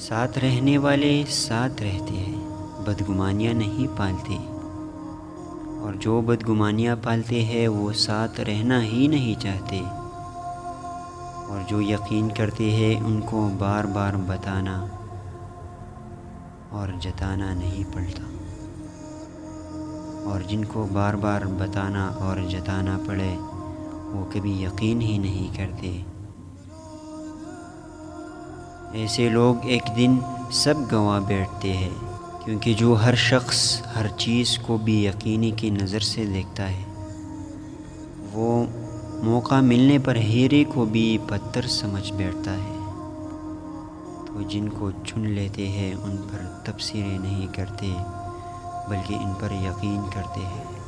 ساتھ رہنے والے ساتھ رہتے ہیں، بدگمانیاں نہیں پالتے، اور جو بدگمانیاں پالتے ہیں وہ ساتھ رہنا ہی نہیں چاہتے، اور جو یقین کرتے ہیں ان کو بار بار بتانا اور جتانا نہیں پڑتا، اور جن کو بار بار بتانا اور جتانا پڑے وہ کبھی یقین ہی نہیں کرتے۔ ایسے لوگ ایک دن سب گنوا بیٹھتے ہیں، کیونکہ جو ہر شخص ہر چیز کو بھی یقینی کی نظر سے دیکھتا ہے، وہ موقع ملنے پر ہیرے کو بھی پتھر سمجھ بیٹھتا ہے۔ تو جن کو چن لیتے ہیں ان پر تبصرے نہیں کرتے، بلکہ ان پر یقین کرتے ہیں۔